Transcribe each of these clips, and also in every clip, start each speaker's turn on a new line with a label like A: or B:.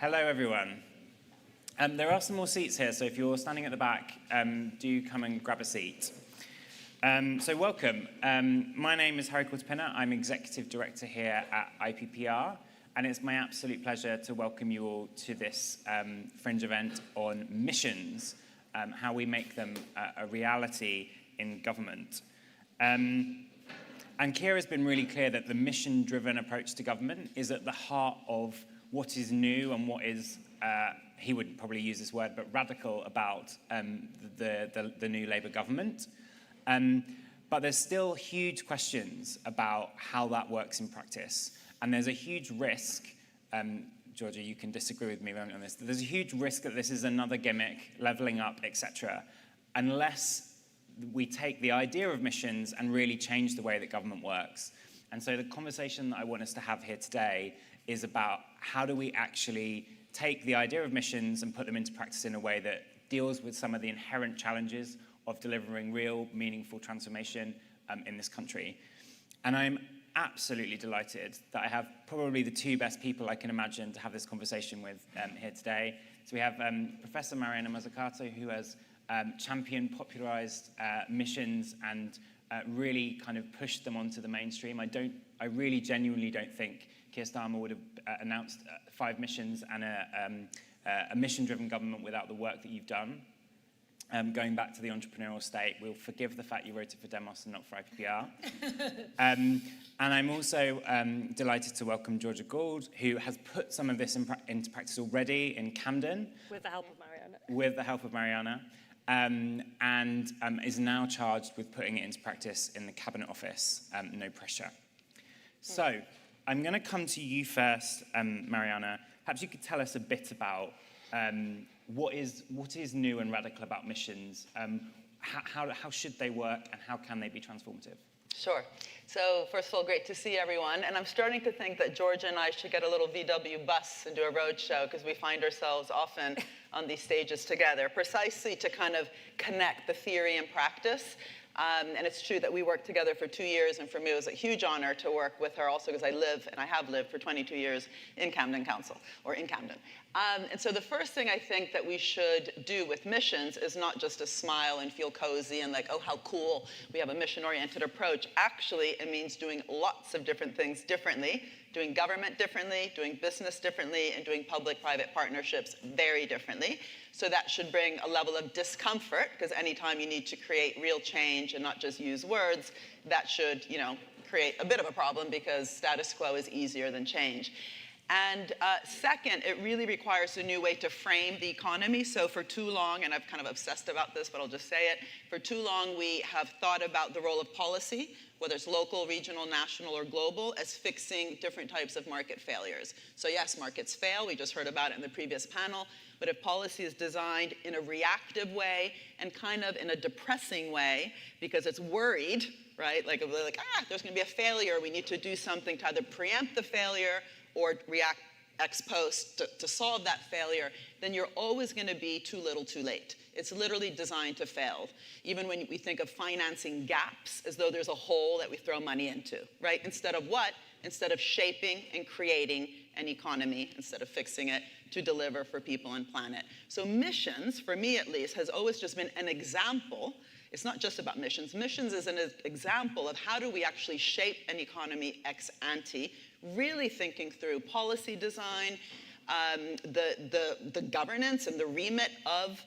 A: Hello, everyone. There are some more seats here, so if you're standing at the back, do come and grab a seat. So welcome. My name is Harry Cortapinna. I'm Executive Director here at IPPR, and it's my absolute pleasure to welcome you all to this Fringe event on missions, how we make them a reality in government. And Keir has been really clear that the mission-driven approach to government is at the heart of what is new and what is, he would probably use this word, but radical about the new Labour government. But there's still huge questions about how that works in practice. And there's a huge risk, Georgia, you can disagree with me on this, there's a huge risk that this is another gimmick, levelling up, etc., unless we take the idea of missions and really change the way that government works. And so the conversation that I want us to have here today is about how do we actually take the idea of missions and put them into practice in a way that deals with some of the inherent challenges of delivering real, meaningful transformation in this country. And I'm absolutely delighted that I have probably the two best people I can imagine to have this conversation with here today. So we have Professor Mariana Mazzucato, who has championed, popularized missions and really kind of pushed them onto the mainstream. I really genuinely don't think Keir Starmer would have announced 5 missions and a mission-driven government without the work that you've done. Going back to the entrepreneurial state, we'll forgive the fact you wrote it for Demos and not for IPPR. And I'm also delighted to welcome Georgia Gould, who has put some of this into practice already in Camden.
B: With the help of Mariana.
A: With the help of Mariana. And is now charged with putting it into practice in the Cabinet Office, no pressure. So I'm going to come to you first, Mariana. Perhaps you could tell us a bit about what is new and radical about missions, how should they work, and how can they be transformative?
C: Sure. So first of all, great to see everyone. And I'm starting to think that Georgia and I should get a little VW bus and do a road show, because we find ourselves often on these stages together, precisely to kind of connect the theory and practice. And it's true that we worked together for 2 years, and for me it was a huge honor to work with her also because I live, and I have lived for 22 years in Camden Council, or in Camden. And so the first thing I think that we should do with missions is not just to smile and feel cozy and like, oh, how cool, we have a mission-oriented approach. Actually, it means doing lots of different things differently, doing government differently, doing business differently, and doing public-private partnerships very differently. So that should bring a level of discomfort, because anytime you need to create real change and not just use words, that should, create a bit of a problem, because status quo is easier than change. And second, it really requires a new way to frame the economy. So for too long, and I've kind of obsessed about this, but I'll just say it, for too long we have thought about the role of policy, whether it's local, regional, national, or global, as fixing different types of market failures. So yes, markets fail, we just heard about it in the previous panel, but if policy is designed in a reactive way and kind of in a depressing way, because it's worried, right? Like there's gonna be a failure, we need to do something to either preempt the failure or react ex post to solve that failure, then you're always going to be too little too late. It's literally designed to fail. Even when we think of financing gaps as though there's a hole that we throw money into, right? Instead of what? Instead of shaping and creating an economy, instead of fixing it to deliver for people and planet. So missions, for me at least, has always just been an example. It's not just about missions. Missions is an example of how do we actually shape an economy ex ante, really thinking through policy design, the governance and the remit of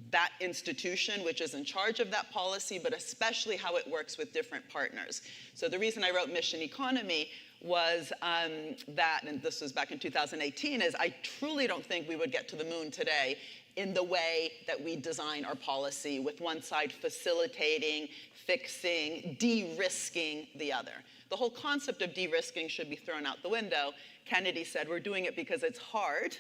C: that institution which is in charge of that policy, but especially how it works with different partners. So the reason I wrote Mission Economy was that, and this was back in 2018, is I truly don't think we would get to the moon today in the way that we design our policy, with one side facilitating, fixing, de-risking the other. The whole concept of de-risking should be thrown out the window. Kennedy said, we're doing it because it's hard,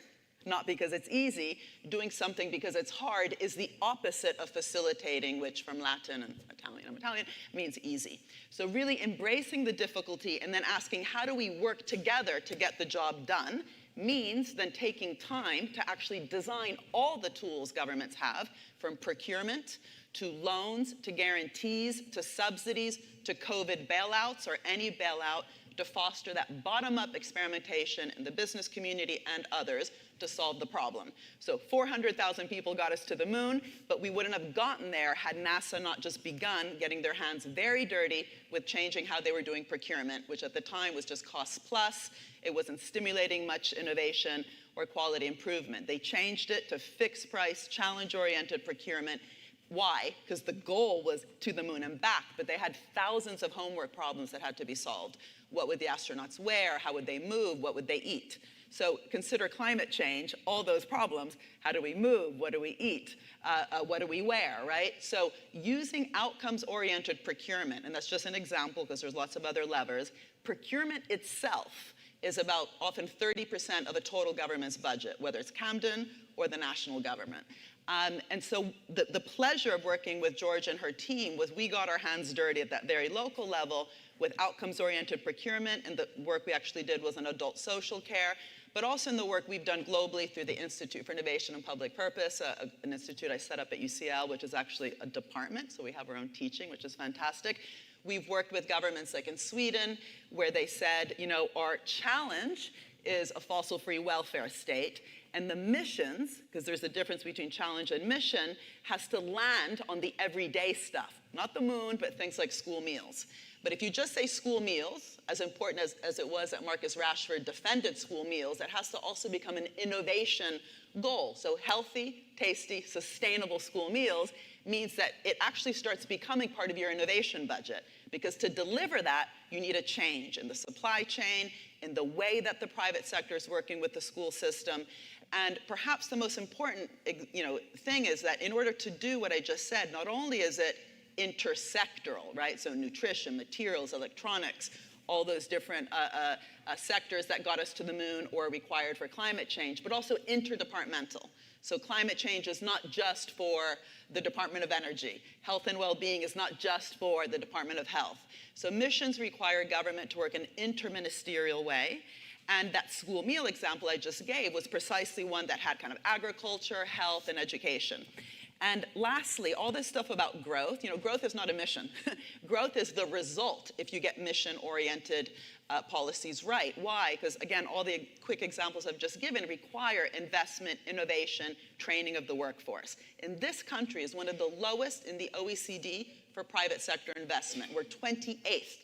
C: not because it's easy. Doing something because it's hard is the opposite of facilitating, which from Latin and Italian means easy. So really embracing the difficulty and then asking, how do we work together to get the job done, means then taking time to actually design all the tools governments have, from procurement to loans, to guarantees, to subsidies, to COVID bailouts, or any bailout, to foster that bottom-up experimentation in the business community and others to solve the problem. So 400,000 people got us to the moon, but we wouldn't have gotten there had NASA not just begun getting their hands very dirty with changing how they were doing procurement, which at the time was just cost plus. It wasn't stimulating much innovation or quality improvement. They changed it to fixed price, challenge-oriented procurement. Why? Because the goal was to the moon and back, but they had thousands of homework problems that had to be solved. What would the astronauts wear? How would they move? What would they eat? So consider climate change, all those problems. How do we move? What do we eat? What do we wear, right? So using outcomes-oriented procurement, and that's just an example because there's lots of other levers, procurement itself is about often 30% of a total government's budget, whether it's Camden or the national government. And so the pleasure of working with Georgia and her team was we got our hands dirty at that very local level with outcomes-oriented procurement, and the work we actually did was in adult social care, but also in the work we've done globally through the Institute for Innovation and Public Purpose, an institute I set up at UCL, which is actually a department, so we have our own teaching, which is fantastic. We've worked with governments like in Sweden, where they said, you know, our challenge is a fossil-free welfare state, and the missions, because there's a difference between challenge and mission, has to land on the everyday stuff. Not the moon, but things like school meals. But if you just say school meals, as important as it was that Marcus Rashford defended school meals, it has to also become an innovation goal. So healthy, tasty, sustainable school meals means that it actually starts becoming part of your innovation budget. Because to deliver that, you need a change in the supply chain, in the way that the private sector is working with the school system. And perhaps the most important thing is that in order to do what I just said, not only is it intersectoral, right? So nutrition, materials, electronics, all those different sectors that got us to the moon or required for climate change, but also interdepartmental. So climate change is not just for the Department of Energy. Health and well-being is not just for the Department of Health. So missions require government to work in an interministerial way. And that school meal example I just gave was precisely one that had kind of agriculture, health, and education. And lastly, all this stuff about growth, growth is not a mission. Growth is the result if you get mission-oriented policies right. Why? Because again, all the quick examples I've just given require investment, innovation, training of the workforce. And this country is one of the lowest in the OECD for private sector investment. We're 28th.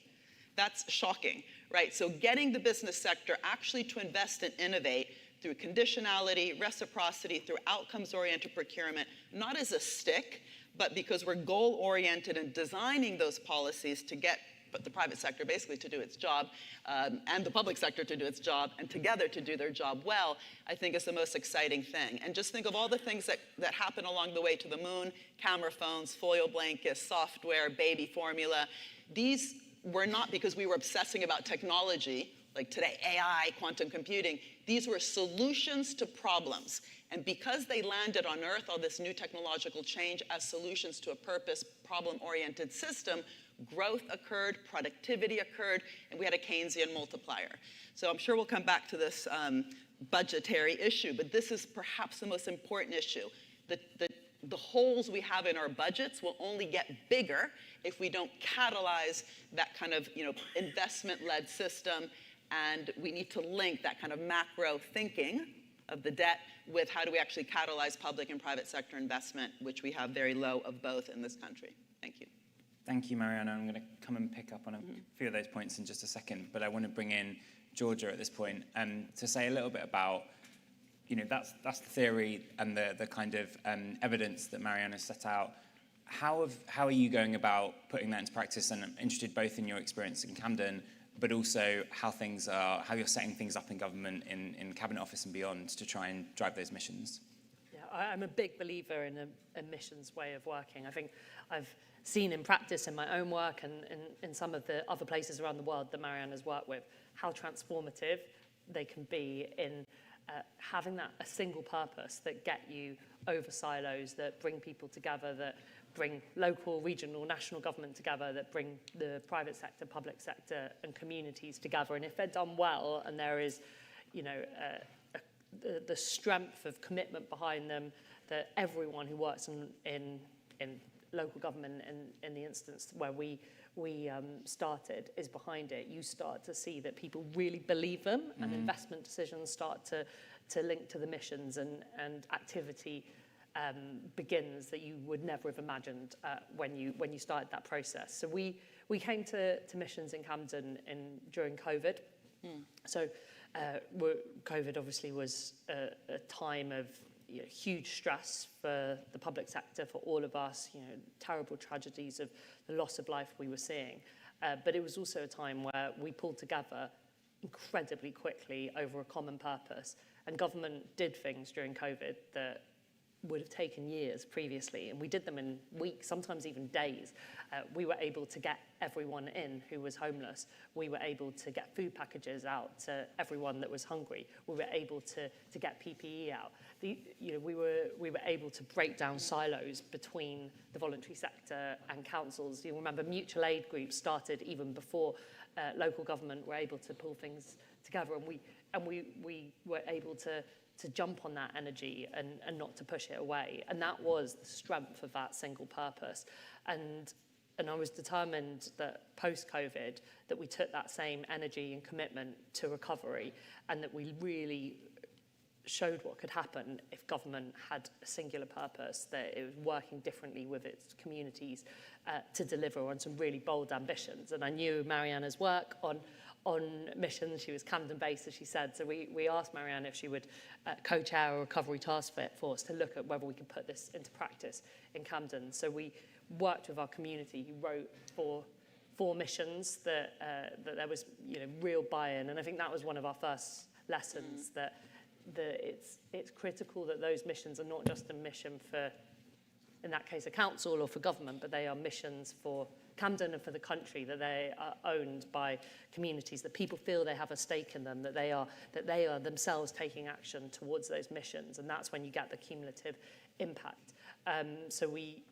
C: That's shocking, right? So getting the business sector actually to invest and innovate through conditionality, reciprocity, through outcomes-oriented procurement, not as a stick, but because we're goal-oriented and designing those policies to get the private sector basically to do its job, and the public sector to do its job, and together to do their job well, I think is the most exciting thing. And just think of all the things that happen along the way to the moon: camera phones, foil blankets, software, baby formula. These were not because we were obsessing about technology, like today, AI, quantum computing. These were solutions to problems. And because they landed on Earth, all this new technological change as solutions to a purpose, problem-oriented system, growth occurred, productivity occurred, and we had a Keynesian multiplier. So I'm sure we'll come back to this budgetary issue, but this is perhaps the most important issue. The holes we have in our budgets will only get bigger if we don't catalyze that kind of investment-led system. And we need to link that kind of macro thinking of the debt with how do we actually catalyze public and private sector investment, which we have very low of both in this country. Thank you.
A: Thank you, Mariana. I'm going to come and pick up on a few of those points in just a second, but I want to bring in Georgia at this point to say a little bit about, that's the theory and the kind of evidence that Mariana set out. How are you going about putting that into practice? And I'm interested both in your experience in Camden, but also how you're setting things up in government, in Cabinet Office and beyond, to try and drive those missions.
B: Yeah, I'm a big believer in a missions way of working. I think I've seen in practice in my own work and in some of the other places around the world that Mariana's worked with, how transformative they can be in having a single purpose that get you over silos, that bring people together, that bring local, regional, national government together, that bring the private sector, public sector, and communities together. And if they're done well, and there is, the strength of commitment behind them, that everyone who works in local government, in the instance where we started is behind it, you start to see that people really believe them, and investment decisions start to link to the missions, and activity begins that you would never have imagined when you started that process. So we came to missions in Camden during COVID. So COVID obviously was a time of huge stress for the public sector, for all of us, terrible tragedies of the loss of life we were seeing. But it was also a time where we pulled together incredibly quickly over a common purpose. And government did things during COVID that would have taken years previously, and we did them in weeks, sometimes even days. We were able to get everyone in who was homeless. We were able to get food packages out to everyone that was hungry. We were able to get PPE out. We were able to break down silos between the voluntary sector and councils. You remember mutual aid groups started even before local government were able to pull things together, and we were able to jump on that energy and not to push it away. And that was the strength of that single purpose. And I was determined that post-COVID, that we took that same energy and commitment to recovery, and that we really showed what could happen if government had a singular purpose, that it was working differently with its communities to deliver on some really bold ambitions. And I knew Mariana's work on missions. She was Camden-based, as she said. So we asked Mariana if she would co-chair a recovery task force to look at whether we could put this into practice in Camden. So we worked with our community, who wrote for missions that there was real buy-in. And I think that was one of our first lessons, that it's critical that those missions are not just a mission for, in that case, a council or for government, but they are missions for Camden and for the country, that they are owned by communities, that people feel they have a stake in them, that they are themselves taking action towards those missions, and that's when you get the cumulative impact. So we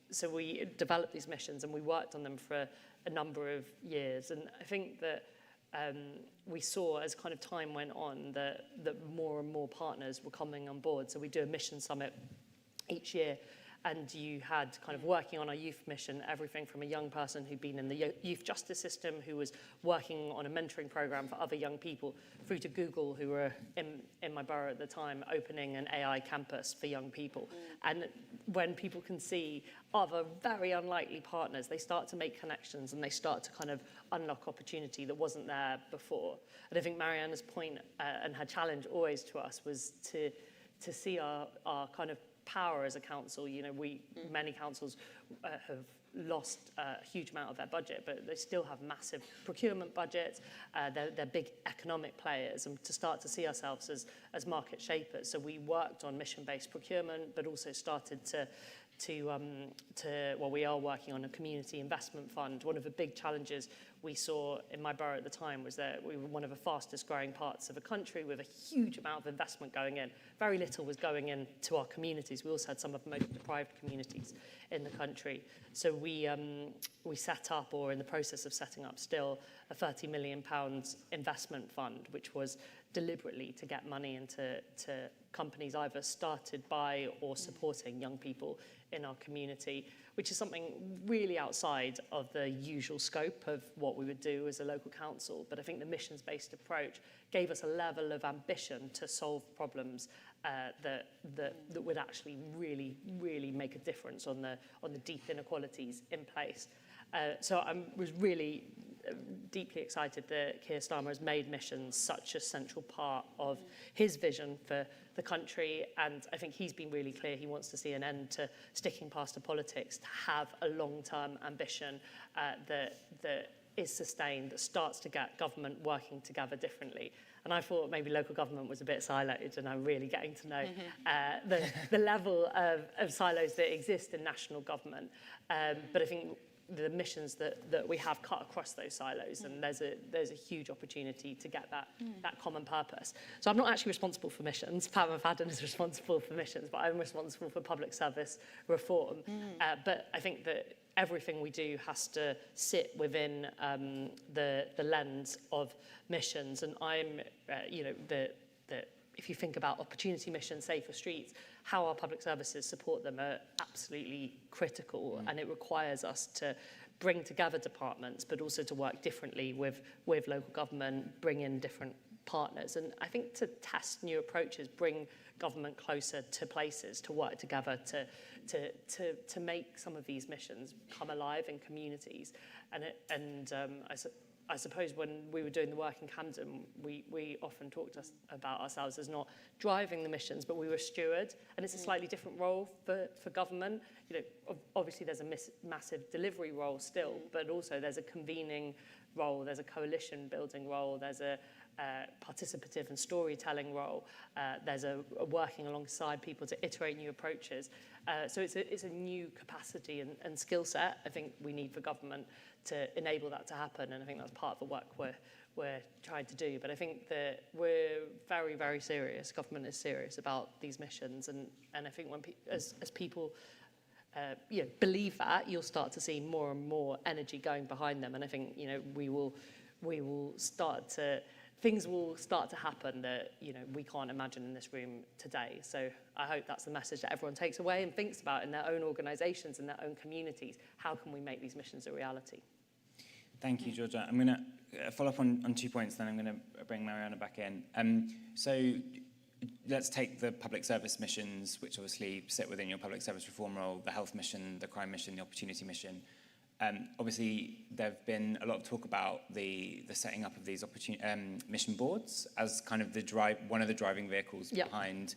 B: developed these missions, and we worked on them for a number of years, and I think that we saw, as kind of time went on, that more and more partners were coming on board. So we do a mission summit each year, and you had kind of working on our youth mission, everything from a young person who'd been in the youth justice system, who was working on a mentoring program for other young people, through to Google, who were in my borough at the time, opening an AI campus for young people. And when people can see other very unlikely partners, they start to make connections, and they start to kind of unlock opportunity that wasn't there before. And I think Mariana's point and her challenge always to us was to see our kind of power as a council. Many councils have lost a huge amount of their budget, but they still have massive procurement budgets. They're big economic players, and to start to see ourselves as market shapers. So we worked on mission-based procurement, but also started we are working on a community investment fund. One of the big challenges we saw in my borough at the time was that we were one of the fastest growing parts of the country, with a huge amount of investment going in. Very little was going into our communities. We also had some of the most deprived communities in the country. So we set up, or in the process of setting up still, a £30 million investment fund, which was deliberately to get money into companies either started by or supporting young people in our community, which is something really outside of the usual scope of what we would do as a local council. But I think the missions-based approach gave us a level of ambition to solve problems that would actually really, really make a difference on the deep inequalities in place. So I was really deeply excited that Keir Starmer has made missions such a central part of his vision for the country, and I think he's been really clear he wants to see an end to sticking past the politics, to have a long-term ambition that is sustained, that starts to get government working together differently. And I thought maybe local government was a bit siloed, and I'm really getting to know the level of silos that exist in national government. But I think the missions that we have cut across those silos, and there's a huge opportunity to get that common purpose. So I'm not actually responsible for missions. Pat McFadden is responsible for missions, but I'm responsible for public service reform. But I think that everything we do has to sit within the lens of missions. And I'm, if you think about opportunity missions, safer streets, how our public services support them are absolutely critical, and it requires us to bring together departments, but also to work differently with local government, bring in different partners. And I think to test new approaches, bring government closer to places, to work together to make some of these missions come alive in communities. I suppose when we were doing the work in Camden, we often talked about ourselves as not driving the missions, but we were stewards, and it's a slightly different role for government. You know, obviously there's a massive delivery role still, but also there's a convening role, there's a coalition building role, there's a participative and storytelling role, there's a working alongside people to iterate new approaches. So it's a new capacity and skill set I think we need for government to enable that to happen, and I think that's part of the work we're trying to do. But I think that we're very, very serious, government is serious about these missions, and I think when as people believe that, you'll start to see more and more energy going behind them, and I think we will start to, things will start to happen that we can't imagine in this room today. So I hope that's the message that everyone takes away and thinks about in their own organisations, in their own communities. How can we make these missions a reality?
A: Thank you, Georgia. I'm going to follow up on 2 points, then I'm going to bring Mariana back in. So let's take the public service missions, which obviously sit within your public service reform role, the health mission, the crime mission, the opportunity mission. Obviously, there have been a lot of talk about the setting up of these mission boards as kind of one of the driving vehicles behind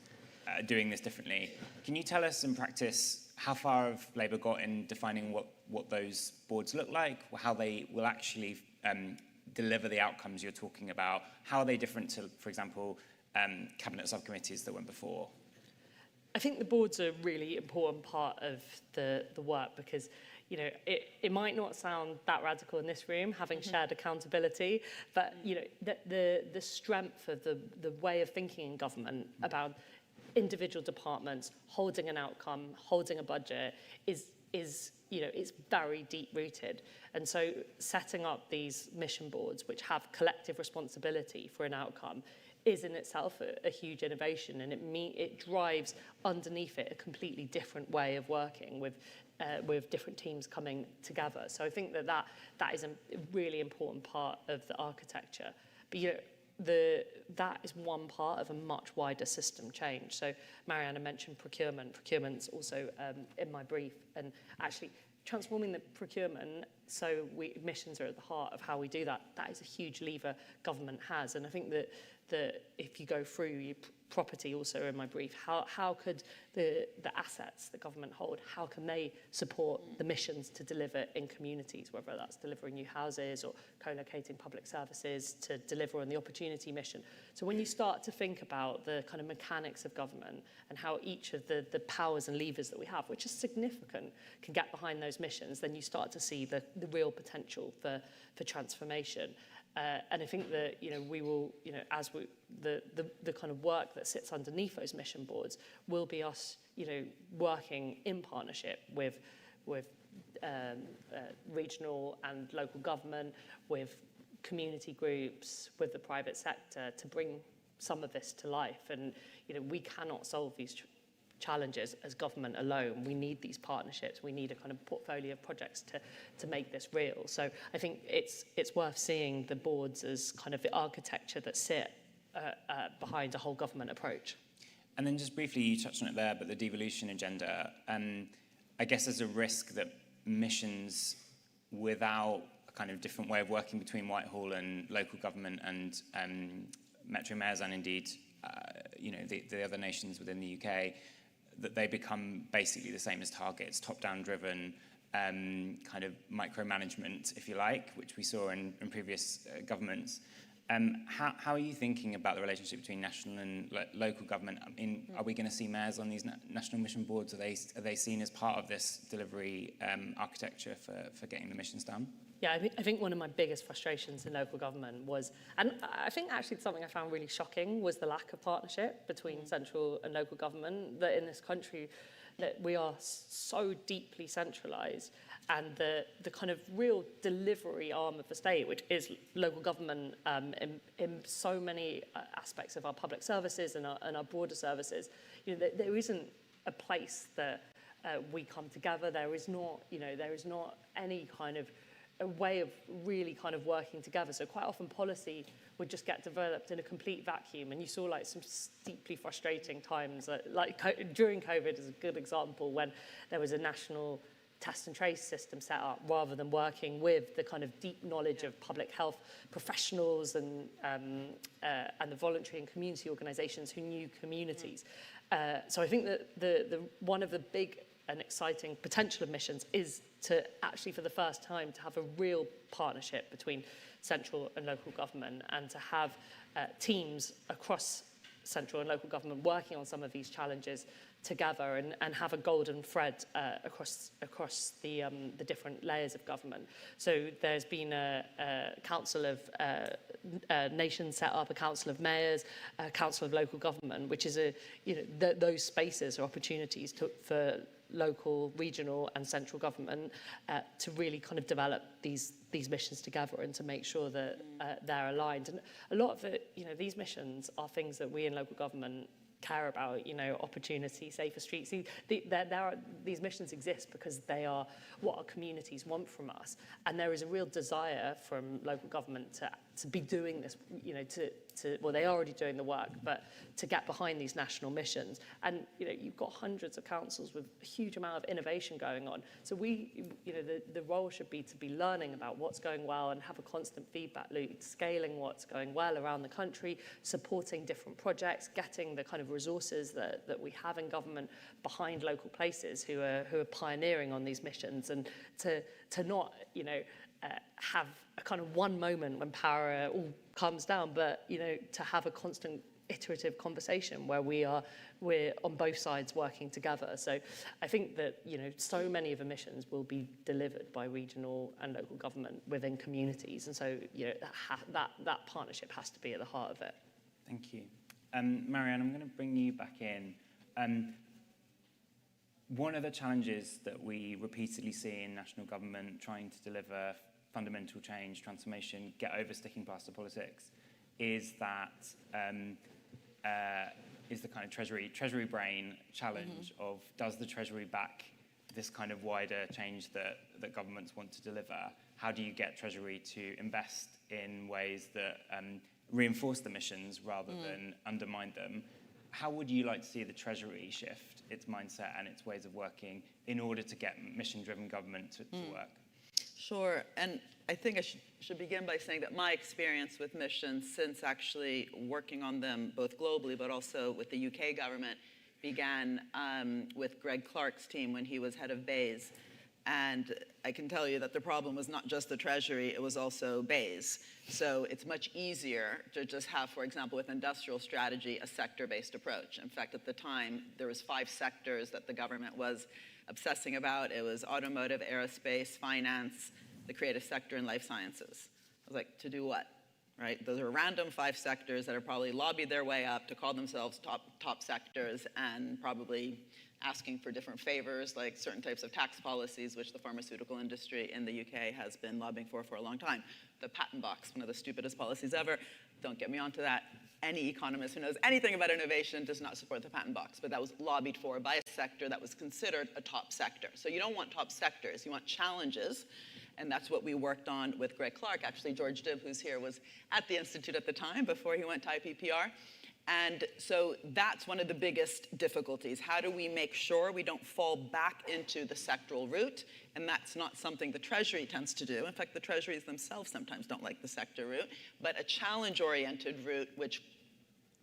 A: doing this differently. Can you tell us in practice how far have Labour got in defining what those boards look like, how they will actually deliver the outcomes you're talking about? How are they different to, for example, cabinet subcommittees that went before?
B: I think the boards are a really important part of the work because it might not sound that radical in this room, having shared accountability, but the strength of the way of thinking in government about individual departments holding an outcome, holding a budget is it's very deep rooted. And so setting up these mission boards, which have collective responsibility for an outcome, is in itself a huge innovation, and it drives underneath it a completely different way of working with different teams coming together. So I think that is a really important part of the architecture. But that is one part of a much wider system change. So Mariana mentioned procurement. Procurement's also in my brief, and actually transforming the procurement so missions are at the heart of how we do that. That is a huge lever government has, and I think that if you go through property also in my brief, how could the assets that government hold, how can they support the missions to deliver in communities, whether that's delivering new houses or co-locating public services to deliver on the opportunity mission. So when you start to think about the kind of mechanics of government and how each of the powers and levers that we have, which is significant, can get behind those missions, then you start to see the real potential for transformation. And I think that we will, the kind of work that sits underneath those mission boards will be us, working in partnership with regional and local government, with community groups, with the private sector to bring some of this to life. And we cannot solve these challenges as government alone. We need these partnerships. We need a kind of portfolio of projects to make this real. So I think it's worth seeing the boards as kind of the architecture that sit behind a whole government approach.
A: And then just briefly, you touched on it there, but the devolution agenda, I guess there's a risk that missions without a kind of different way of working between Whitehall and local government and Metro Mayors and indeed the other nations within the UK, that they become basically the same as targets, top-down driven, kind of micromanagement, if you like, which we saw in previous governments. How are you thinking about the relationship between national and local government? I mean, are we going to see mayors on these national mission boards? Are they seen as part of this delivery architecture for getting the missions done?
B: Yeah, I think one of my biggest frustrations in local government was, and I think actually something I found really shocking, was the lack of partnership between central and local government, that in this country that we are so deeply centralised, and the kind of real delivery arm of the state, which is local government in so many aspects of our public services and our broader services, there isn't a place that we come together. There is not, there is not any kind of a way of really kind of working together. So quite often policy would just get developed in a complete vacuum. And you saw like some deeply frustrating times, during COVID is a good example, when there was a national test and trace system set up rather than working with the kind of deep knowledge of public health professionals and the voluntary and community organisations who knew communities. So I think that the one of the big and exciting potential of missions is to actually, for the first time, to have a real partnership between central and local government, and to have teams across central and local government working on some of these challenges together, and have a golden thread across the different layers of government. So there's been a council of nations set up, a council of mayors, a council of local government, which is those spaces are opportunities for local, regional and central government to really kind of develop these missions together and to make sure that they're aligned. And a lot of it, these missions are things that we in local government care about, opportunity, safer streets. These missions exist because they are what our communities want from us. And there is a real desire from local government to be doing this, well, they're already doing the work, but to get behind these national missions. And, you've got hundreds of councils with a huge amount of innovation going on. So the role should be to be learning about what's going well and have a constant feedback loop, scaling what's going well around the country, supporting different projects, getting the kind of resources that we have in government behind local places who are pioneering on these missions, and to not, have a kind of one moment when power all comes down, but to have a constant iterative conversation where we're on both sides working together. So I think that so many of the missions will be delivered by regional and local government within communities, and so that partnership has to be at the heart of it.
A: Thank you. Marianne, I'm going to bring you back in. One of the challenges that we repeatedly see in national government trying to deliver fundamental change, transformation, get over sticking plaster politics, is that is the kind of treasury brain challenge of, does the Treasury back this kind of wider change that governments want to deliver? How do you get Treasury to invest in ways that reinforce the missions rather than undermine them? How would you like to see the Treasury shift its mindset and its ways of working in order to get mission-driven government to work?
C: Sure, and I think I should begin by saying that my experience with missions, since actually working on them both globally but also with the UK government, began with Greg Clark's team when he was head of BEIS. And I can tell you that the problem was not just the Treasury, it was also BEIS. So it's much easier to just have, for example, with industrial strategy, a sector-based approach. In fact, at the time, there was 5 sectors that the government was obsessing about. It was automotive, aerospace, finance, the creative sector, and life sciences. I was like, to do what, right? Those are random 5 sectors that are probably lobbied their way up to call themselves top sectors, and probably asking for different favors, like certain types of tax policies, which the pharmaceutical industry in the UK has been lobbying for a long time. The patent box, one of the stupidest policies ever. Don't get me onto that. Any economist who knows anything about innovation does not support the patent box, but that was lobbied for by a sector that was considered a top sector. So you don't want top sectors, you want challenges, and that's what we worked on with Greg Clark. Actually, George Dibb, who's here, was at the Institute at the time before he went to IPPR. And so that's one of the biggest difficulties. How do we make sure we don't fall back into the sectoral route? And that's not something the Treasury tends to do. In fact, the Treasuries themselves sometimes don't like the sector route, but a challenge-oriented route, which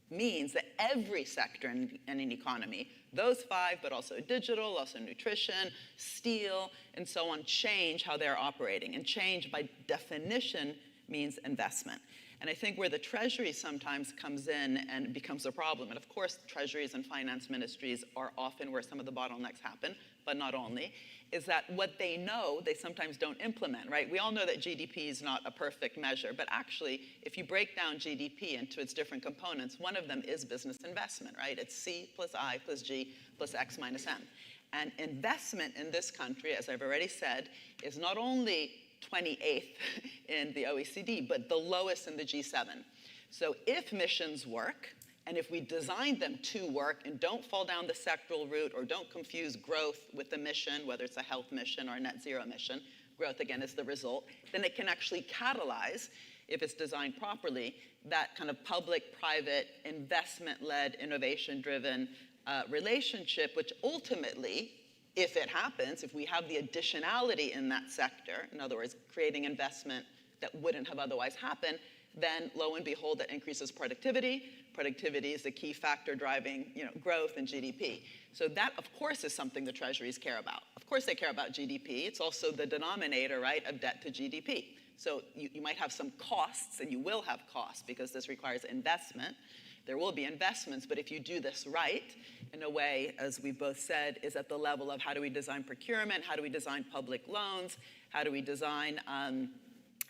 C: means that every sector in an economy, those 5, but also digital, also nutrition, steel, and so on, change how they're operating. And change, by definition, means investment. And I think where the Treasury sometimes comes in and becomes a problem, and of course Treasuries and finance ministries are often where some of the bottlenecks happen, but not only, is that what they know, they sometimes don't implement, right? We all know that GDP is not a perfect measure, but actually, if you break down GDP into its different components, one of them is business investment, right? It's C plus I plus G plus X minus M. And investment in this country, as I've already said, is not only 28th in the OECD, but the lowest in the G7. So if missions work, And if we design them to work and don't fall down the sectoral route or don't confuse growth with the mission, whether it's a health mission or a net zero mission, growth again is the result, then it can actually catalyze, if it's designed properly, that kind of public-private, investment-led, innovation-driven relationship, which ultimately, if it happens, if we have the additionality in that sector, in other words, creating investment that wouldn't have otherwise happened, then lo and behold, that increases productivity. Productivity is the key factor driving, growth and GDP. So that, of course, is something the treasuries care about. Of course they care about GDP. It's also the denominator, right, of debt to GDP. So you might have some costs, and you will have costs because this requires investment. There will be investments, but if you do this right, in a way, as we both said, is at the level of how do we design procurement, how do we design public loans, how do we design,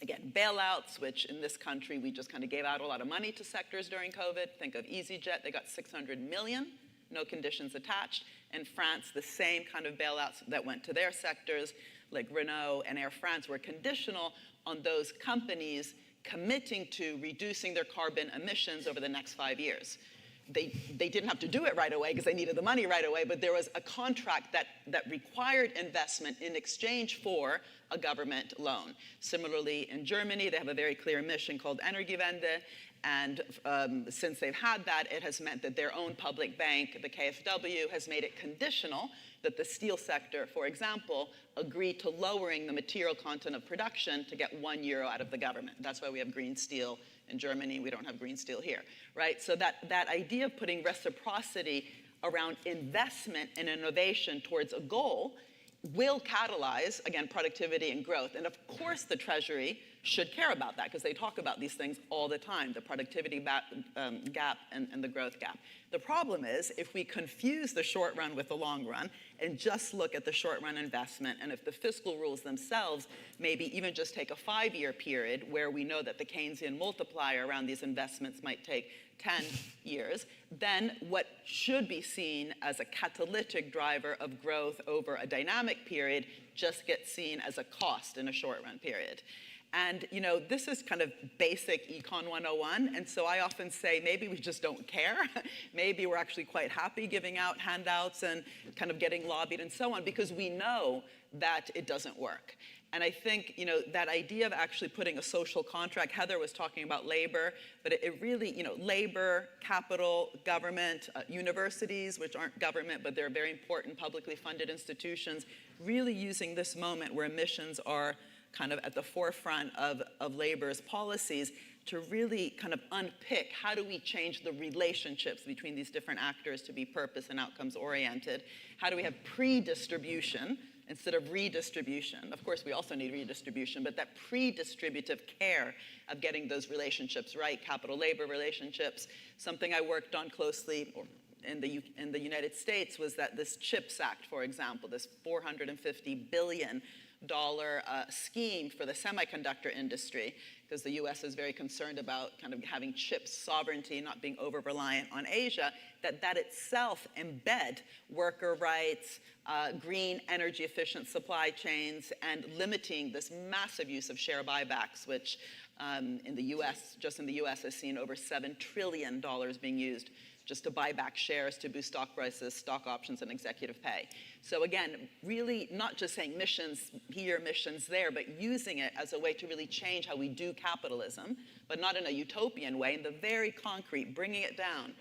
C: again, bailouts, which in this country, we just kind of gave out a lot of money to sectors during COVID. Think of EasyJet, they got 600 million, no conditions attached. In France, the same kind of bailouts that went to their sectors, like Renault and Air France, were conditional on those companies committing to reducing their carbon emissions over the next 5 years. They didn't have to do it right away because they needed the money right away, but there was a contract that required investment in exchange for a government loan. Similarly, in Germany, they have a very clear mission called Energiewende, and since they've had that, it has meant that their own public bank, the KfW, has made it conditional that the steel sector, for example, agree to lowering the material content of production to get €1 out of the government. That's why we have green steel in Germany. We don't have green steel here, right? So that idea of putting reciprocity around investment and innovation towards a goal will catalyze, again, productivity and growth. And of course the Treasury should care about that because they talk about these things all the time, the productivity gap and the growth gap. The problem is if we confuse the short run with the long run and just look at the short run investment, and if the fiscal rules themselves maybe even just take a 5-year period where we know that the Keynesian multiplier around these investments might take 10 years, then what should be seen as a catalytic driver of growth over a dynamic period just gets seen as a cost in a short run period. And this is kind of basic Econ 101, and so I often say maybe we just don't care. Maybe we're actually quite happy giving out handouts and kind of getting lobbied and so on because we know that it doesn't work. And I think, that idea of actually putting a social contract, Heather was talking about labor, but it really, labor, capital, government, universities, which aren't government, but they're very important publicly funded institutions, really using this moment where emissions are kind of at the forefront of labor's policies to really kind of unpick how do we change the relationships between these different actors to be purpose and outcomes oriented? How do we have pre-distribution instead of redistribution? Of course, we also need redistribution, but that pre-distributive care of getting those relationships right, capital-labor relationships. Something I worked on closely in the United States was that this CHIPS Act, for example, this $450 billion scheme for the semiconductor industry, because the US is very concerned about kind of having chips sovereignty, not being over-reliant on Asia, that itself embed worker rights, green energy efficient supply chains, and limiting this massive use of share buybacks, which in the US, just in the US, has seen over $7 trillion being used just to buy back shares to boost stock prices, stock options, and executive pay. So again, really not just saying missions here, missions there, but using it as a way to really change how we do capitalism, but not in a utopian way, in the very concrete, bringing it down.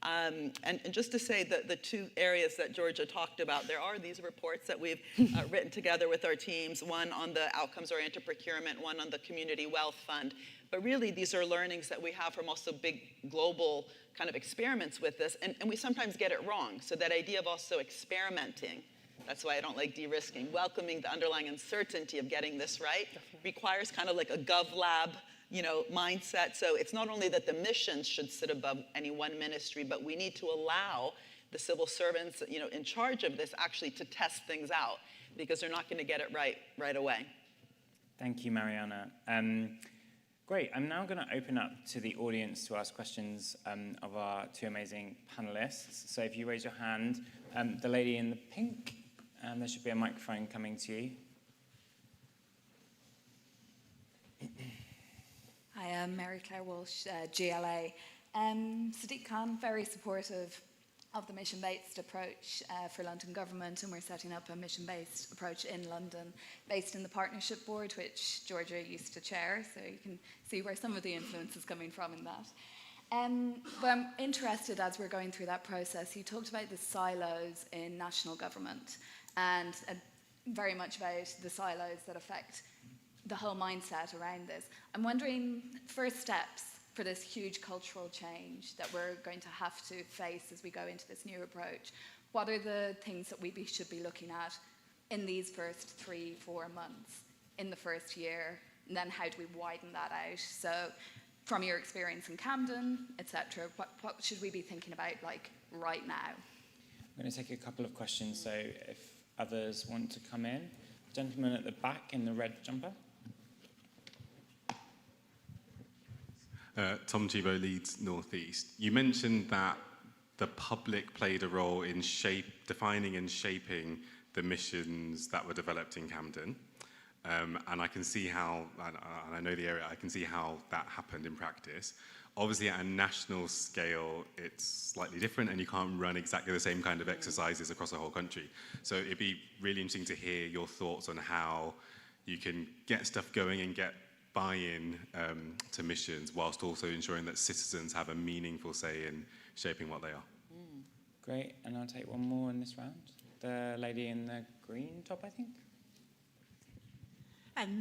C: And just to say that the two areas that Georgia talked about, there are these reports that we've written together with our teams, one on the outcomes-oriented procurement, one on the community wealth fund. But really, these are learnings that we have from also big global kind of experiments with this, and we sometimes get it wrong. So that idea of also experimenting, that's why I don't like de-risking, welcoming the underlying uncertainty of getting this right, requires kind of like a GovLab mindset. So it's not only that the missions should sit above any one ministry, but we need to allow the civil servants, in charge of this actually to test things out because they're not going to get it right away.
A: Thank you, Mariana. Great. I'm now going to open up to the audience to ask questions of our two amazing panelists. So if you raise your hand, the lady in the pink, there should be a microphone coming to you.
D: Hi, I'm Mary Claire Walsh, GLA. Sadiq Khan, very supportive of the mission-based approach for London Government, and we're setting up a mission-based approach in London based in the Partnership Board, which Georgia used to chair, so you can see where some of the influence is coming from in that. But I'm interested, as we're going through that process, you talked about the silos in national government and very much about the silos that affect the whole mindset around this. I'm wondering, first steps for this huge cultural change that we're going to have to face as we go into this new approach, what are the things that we should be looking at in these first 3-4 months, in the first year, and then how do we widen that out? So from your experience in Camden, etc., what should we be thinking about like right now?
A: I'm going to take a couple of questions, so if others want to come in. Gentleman at the back in the red jumper.
E: Tom Chivo, Leeds North East. You mentioned that the public played a role in defining and shaping the missions that were developed in Camden. And I can see how, and I know the area, I can see how that happened in practice. Obviously, at a national scale, it's slightly different, and you can't run exactly the same kind of exercises across the whole country. So it'd be really interesting to hear your thoughts on how you can get stuff going and get buy-in to missions, whilst also ensuring that citizens have a meaningful say in shaping what they are.
A: Great, and I'll take one more in this round. The lady in the green top, I think.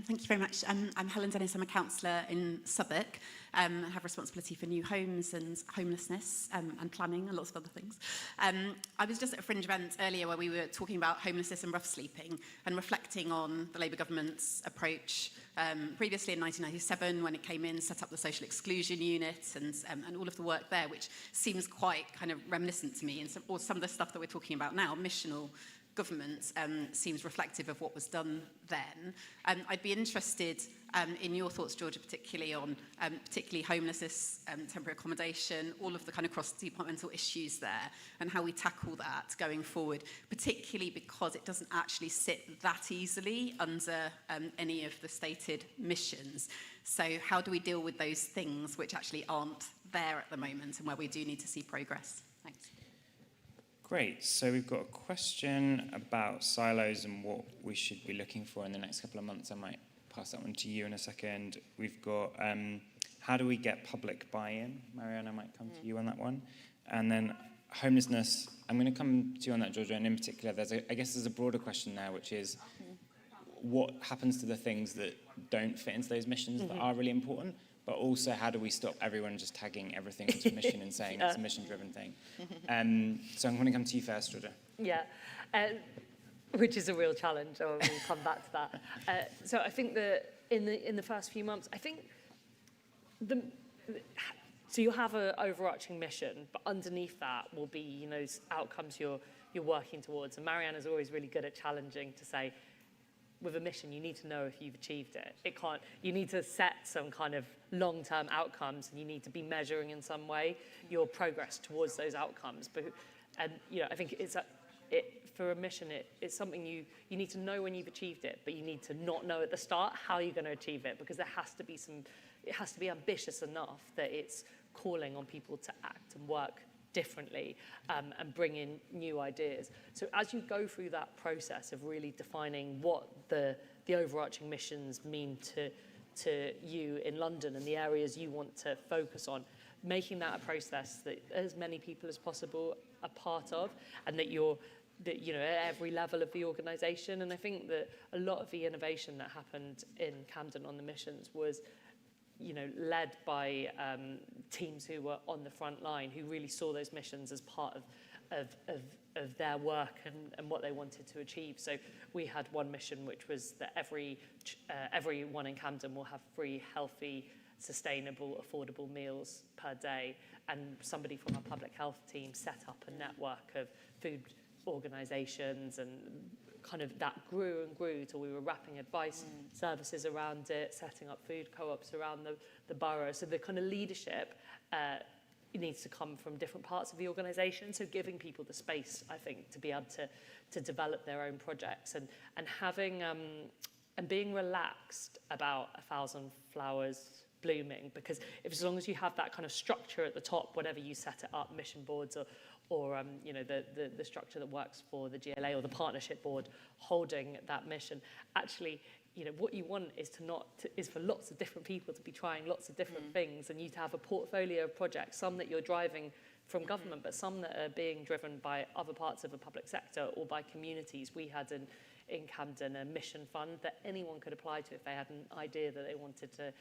F: Thank you very much. I'm Helen Dennis. I'm a councillor in Southwark. I have responsibility for new homes and homelessness and planning and lots of other things. I was just at a fringe event earlier where we were talking about homelessness and rough sleeping and reflecting on the Labour government's approach previously in 1997 when it came in, set up the social exclusion unit and all of the work there, which seems quite kind of reminiscent to me. And some of the stuff that we're talking about now, missional government, seems reflective of what was done then. I'd be interested in your thoughts, Georgia, particularly on particularly homelessness, temporary accommodation, all of the kind of cross-departmental issues there, and how we tackle that going forward, particularly because it doesn't actually sit that easily under any of the stated missions. So how do we deal with those things which actually aren't there at the moment and where we do need to see progress? Thanks.
A: Great, so we've got a question about silos and what we should be looking for in the next couple of months. I might pass that one to you in a second. We've got how do we get public buy-in? Marianne, I might come to you on that one. And then homelessness, I'm going to come to you on that, Georgia, and in particular, I guess there's a broader question there, which is what happens to the things that don't fit into those missions that are really important? But also, how do we stop everyone just tagging everything into a mission and saying it's a mission-driven thing? So I'm going to come to you first, Georgia.
B: Yeah, which is a real challenge. We'll come back to that. So I think that in the first few months, I think so you have an overarching mission, but underneath that will be outcomes you're working towards. And Marianne is always really good at challenging to say, with a mission, you need to know if you've achieved it. You need to set some kind of long-term outcomes, and you need to be measuring in some way your progress towards those outcomes. I think for a mission, it's something you need to know when you've achieved it, but you need to not know at the start how you're going to achieve it, because it has to be ambitious enough that it's calling on people to act and work differently and bring in new ideas. So as you go through that process of really defining what the overarching missions mean to you in London and the areas you want to focus on, making that a process that as many people as possible are part of, and that at every level of the organisation. And I think that a lot of the innovation that happened in Camden on the missions was led by teams who were on the front line, who really saw those missions as part of their work and what they wanted to achieve. So we had one mission, which was that everyone in Camden will have free, healthy, sustainable, affordable meals per day. And somebody from our public health team set up a network of food organisations, and kind of that grew and grew till we were wrapping advice services around it, setting up food co-ops around the borough. So the kind of leadership needs to come from different parts of the organisation. So giving people the space, I think, to be able to develop their own projects and having and being relaxed about 1,000 flowers blooming, because if, as long as you have that kind of structure at the top, whenever you set it up, mission boards or you know, the structure that works for the GLA or the partnership board holding that mission, actually, you know, what you want is is for lots of different people to be trying lots of different things, and you to have a portfolio of projects, some that you're driving from government, but some that are being driven by other parts of the public sector or by communities. We had in Camden a mission fund that anyone could apply to if they had an idea that they wanted to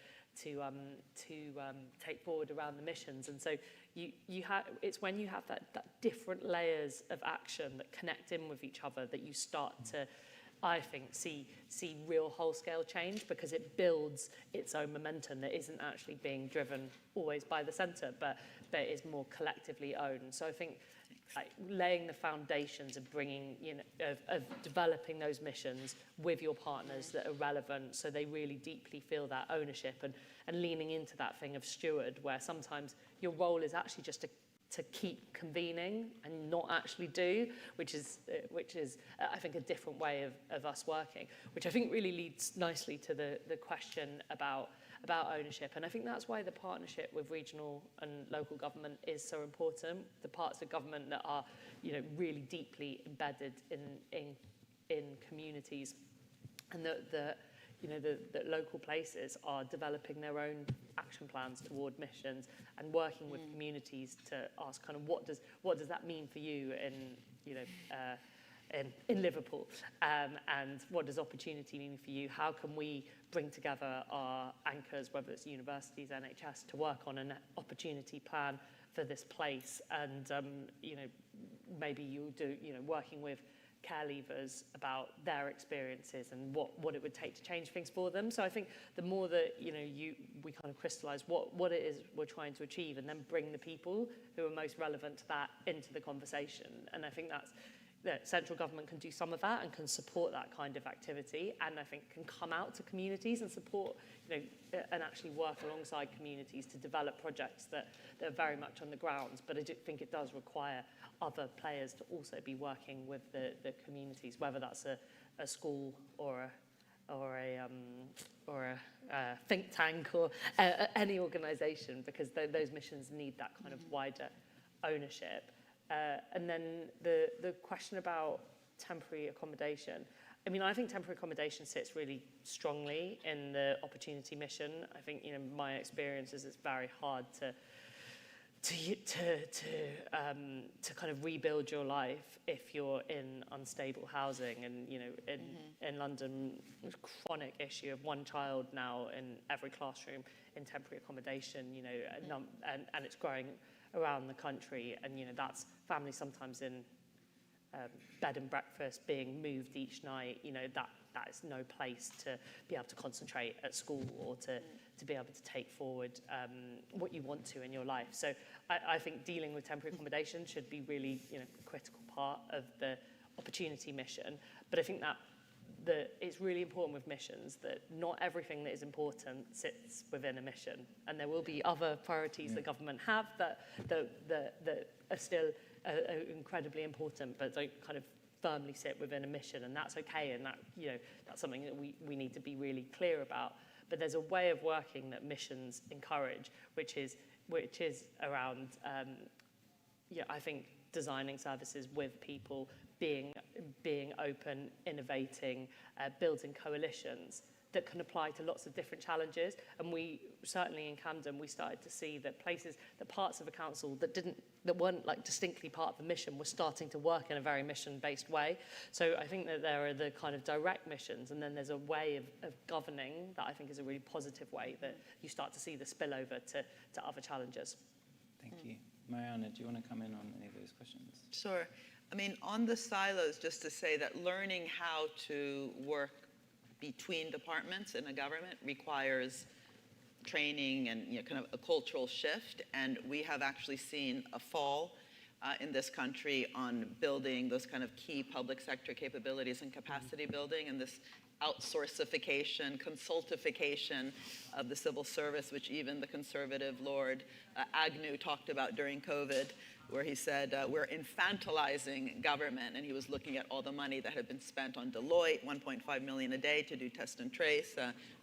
B: take forward around the missions. And so it's when you have that different layers of action that connect in with each other that you start to, I think, see real whole-scale change, because it builds its own momentum that isn't actually being driven always by the centre, but is more collectively owned. So I think like laying the foundations of bringing, you know, of developing those missions with your partners that are relevant, so they really deeply feel that ownership, and leaning into that thing of steward, where sometimes your role is actually just to keep convening and not actually do, which is I think a different way of us working, which I think really leads nicely to the question about ownership. And I think that's why the partnership with regional and local government is so important. The parts of government that are, you know, really deeply embedded in communities, and the local places are developing their own action plans toward missions and working with communities to ask kind of what does that mean for you in Liverpool, and what does opportunity mean for you? How can we bring together our anchors, whether it's universities, NHS, to work on an opportunity plan for this place? And maybe you'll do, working with care leavers about their experiences and what it would take to change things for them. So I think the more that we kind of crystallize what it is we're trying to achieve, and then bring the people who are most relevant to that into the conversation. And I think that central government can do some of that and can support that kind of activity, and I think can come out to communities and support, and actually work alongside communities to develop projects that are very much on the ground. But I do think it does require other players to also be working with the communities, whether that's a school or a think tank or any organisation, because those missions need that kind of wider ownership. And then the question about temporary accommodation. I mean, I think temporary accommodation sits really strongly in the opportunity mission. I think, my experience is it's very hard to kind of rebuild your life if you're in unstable housing. And in London, there's a chronic issue of one child now in every classroom in temporary accommodation, and it's growing around the country, and that's families sometimes in bed and breakfast being moved each night. That is no place to be able to concentrate at school or to be able to take forward what you want to in your life. So I think dealing with temporary accommodation should be really a critical part of the opportunity mission. But I think that it's really important with missions that not everything that is important sits within a mission, and there will be other priorities that government have that are still incredibly important, but don't kind of firmly sit within a mission, and that's okay, and that's something that we need to be really clear about. But there's a way of working that missions encourage, which is around I think designing services with people, being open, innovating, building coalitions that can apply to lots of different challenges. And we certainly in Camden, we started to see that parts of a council that weren't like distinctly part of the mission were starting to work in a very mission-based way. So I think that there are the kind of direct missions, and then there's a way of governing that I think is a really positive way that you start to see the spillover to other challenges.
A: Thank you. Mariana, do you want to come in on any of those questions?
C: Sure. I mean, on the silos, just to say that learning how to work between departments in a government requires training and kind of a cultural shift. And we have actually seen a fall in this country on building those kind of key public sector capabilities and capacity building, and this outsourcification, consultification of the civil service, which even the conservative Lord Agnew talked about during COVID. where he said, we're infantilizing government, and he was looking at all the money that had been spent on Deloitte, 1.5 million a day to do test and trace.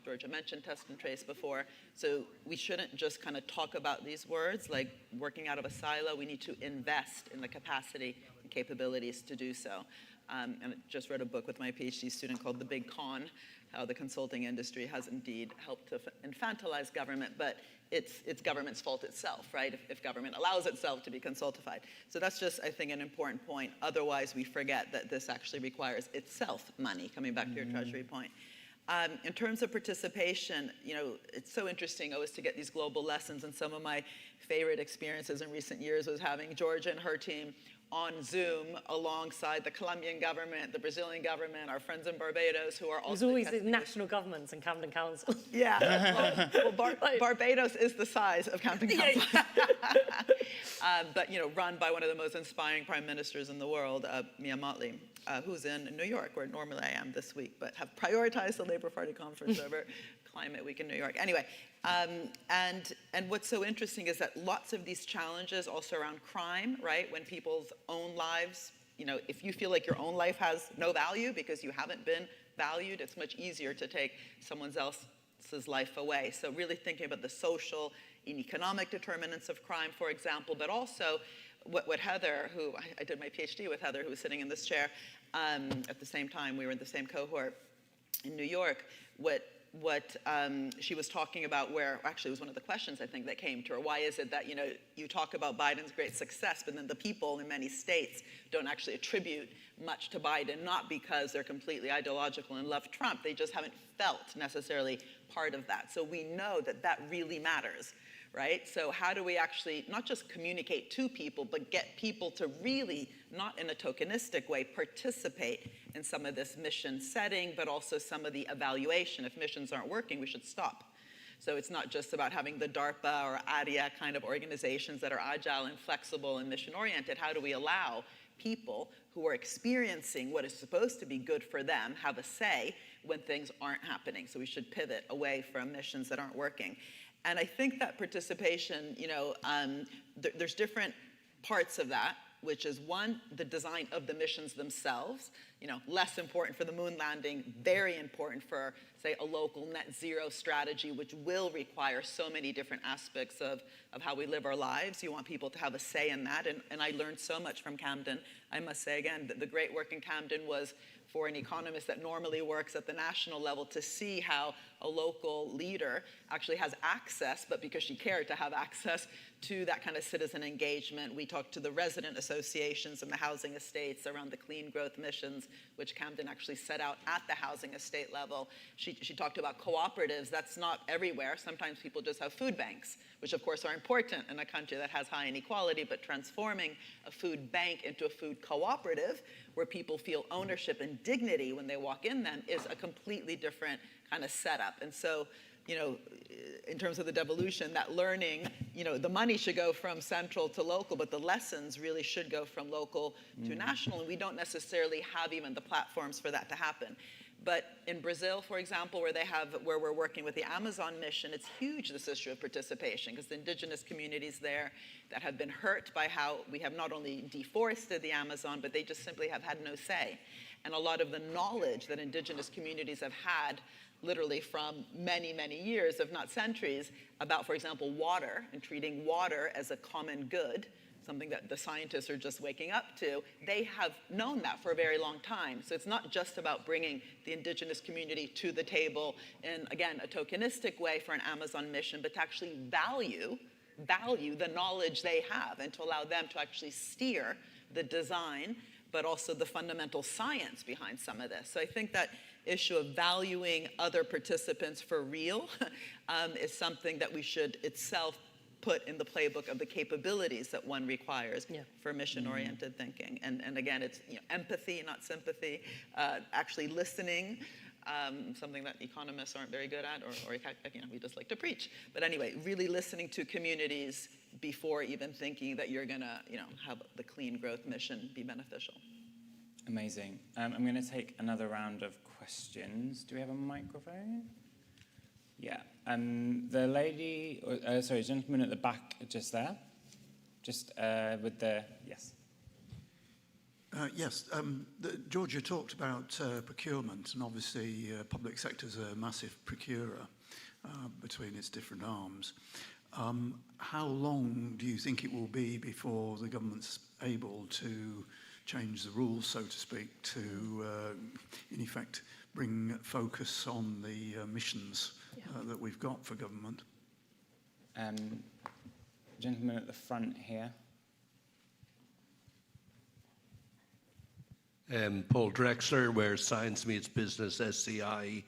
C: Georgia mentioned test and trace before. So we shouldn't just kind of talk about these words like working out of a silo. We need to invest in the capacity and capabilities to do so. And I just read a book with my PhD student called The Big Con, how the consulting industry has indeed helped to infantilize government, but it's government's fault itself, right? If government allows itself to be consultified. So that's just, I think, an important point. Otherwise, we forget that this actually requires itself money, coming back to your treasury point. In terms of participation, it's so interesting always to get these global lessons, and some of my favorite experiences in recent years was having Georgia and her team on Zoom alongside the Colombian government, the Brazilian government, our friends in Barbados who are also—
B: There's always the national governments and Camden Council.
C: Yeah, Barbados is the size of Camden Council. But run by one of the most inspiring prime ministers in the world, Mia Mottley, who's in New York, where normally I am this week, but have prioritized the Labour Party conference over Climate Week in New York. Anyway, and what's so interesting is that lots of these challenges also around crime, right? When people's own lives, if you feel like your own life has no value because you haven't been valued, it's much easier to take someone else's life away. So really thinking about the social and economic determinants of crime, for example, but also what Heather, who I did my PhD with Heather, who was sitting in this chair at the same time, we were in the same cohort in New York, what she was talking about, where actually it was one of the questions I think that came to her. Why is it that you talk about Biden's great success, but then the people in many states don't actually attribute much to Biden, not because they're completely ideological and love Trump, they just haven't felt necessarily part of that. So we know that that really matters, right? So how do we actually not just communicate to people, but get people to really, not in a tokenistic way, participate in some of this mission setting, but also some of the evaluation. If missions aren't working, we should stop. So it's not just about having the DARPA or ADIA kind of organizations that are agile and flexible and mission-oriented. How do we allow people who are experiencing what is supposed to be good for them have a say when things aren't happening? So we should pivot away from missions that aren't working. And I think that participation, there's different parts of that, which is one, the design of the missions themselves, less important for the moon landing, very important for, say, a local net zero strategy, which will require so many different aspects of how we live our lives. You want people to have a say in that, and I learned so much from Camden. I must say again, that the great work in Camden was for an economist that normally works at the national level to see how a local leader actually has access, but because she cared to have access to that kind of citizen engagement. We talked to the resident associations and the housing estates around the clean growth missions, which Camden actually set out at the housing estate level. She talked about cooperatives. That's not everywhere. Sometimes people just have food banks, which of course are important in a country that has high inequality, but transforming a food bank into a food cooperative where people feel ownership and dignity when they walk in them is a completely different kind of setup. And so, in terms of the devolution, that learning, the money should go from central to local, but the lessons really should go from local to national, and we don't necessarily have even the platforms for that to happen. But in Brazil, for example, where we're working with the Amazon mission, it's huge, this issue of participation, because the indigenous communities there that have been hurt by how we have not only deforested the Amazon, but they just simply have had no say. And a lot of the knowledge that indigenous communities have had literally from many, many years, if not centuries, about, for example, water and treating water as a common good, something that the scientists are just waking up to, they have known that for a very long time. So it's not just about bringing the indigenous community to the table in, again, a tokenistic way for an Amazon mission, but to actually value the knowledge they have and to allow them to actually steer the design, but also the fundamental science behind some of this. So I think that issue of valuing other participants for real is something that we should itself put in the playbook of the capabilities that one requires for mission-oriented thinking. And again, it's empathy, not sympathy, actually listening, something that economists aren't very good at, or we just like to preach. But anyway, really listening to communities before even thinking that you're gonna have the clean growth mission be beneficial.
A: Amazing. I'm going to take another round of questions. Do we have a microphone? Yeah. The gentleman at the back just there. just with yes.
G: Yes, Georgia talked about procurement, and obviously public sector is a massive procurer between its different arms. How long do you think it will be before the government's able to change the rules, so to speak, to, in effect, bring focus on the missions that we've got for government?
A: Gentleman at the front here.
H: Paul Drexler, where Science Meets Business, SCI,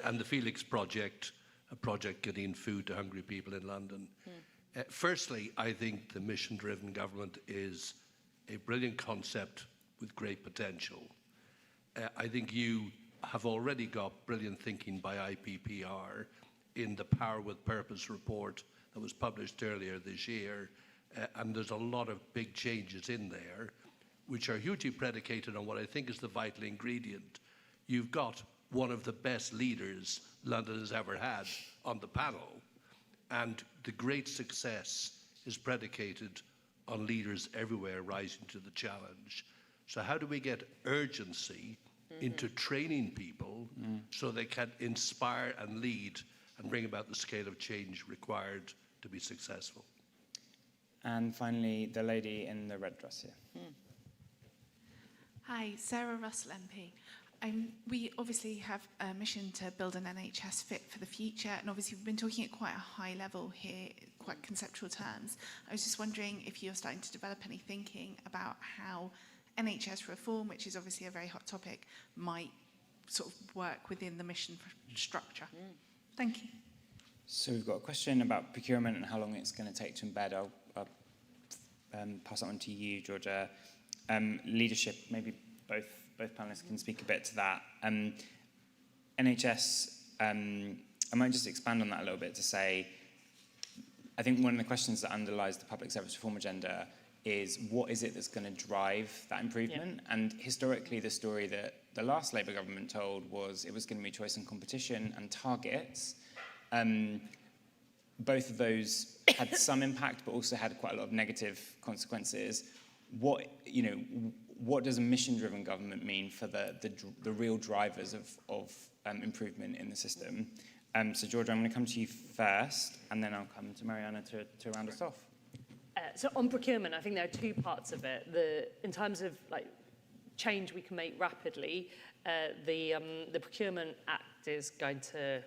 H: and the Felix Project, a project getting food to hungry people in London. Firstly, I think the mission-driven government is a brilliant concept with great potential. I think you have already got brilliant thinking by IPPR in the Power with Purpose report that was published earlier this year, and there's a lot of big changes in there, which are hugely predicated on what I think is the vital ingredient. You've got one of the best leaders London has ever had on the panel, and the great success is predicated on leaders everywhere rising to the challenge. So how do we get urgency into training people so they can inspire and lead and bring about the scale of change required to be successful?
A: And finally, the lady in the red dress here.
I: Hi, Sarah Russell MP. We obviously have a mission to build an NHS fit for the future, and obviously we've been talking at quite a high level here, quite conceptual terms. I was just wondering if you're starting to develop any thinking about how NHS reform, which is obviously a very hot topic, might sort of work within the mission structure. Thank you.
A: So we've got a question about procurement and how long it's going to take to embed. I'll pass it on to you, Georgia. Leadership, maybe both panelists can speak a bit to that. NHS, I might just expand on that a little bit to say, I think one of the questions that underlies the public service reform agenda is what is it that's going to drive that improvement? Yeah. And historically, the story that the last Labour government told was it was going to be choice and competition and targets. Both of those had some impact, but also had quite a lot of negative consequences. What does a mission-driven government mean for the real drivers of improvement in the system? So, Georgia, I'm going to come to you first, and then I'll come to Mariana to round us off.
B: So on procurement, I think there are two parts of it. In terms of like change we can make rapidly, the Procurement Act is going to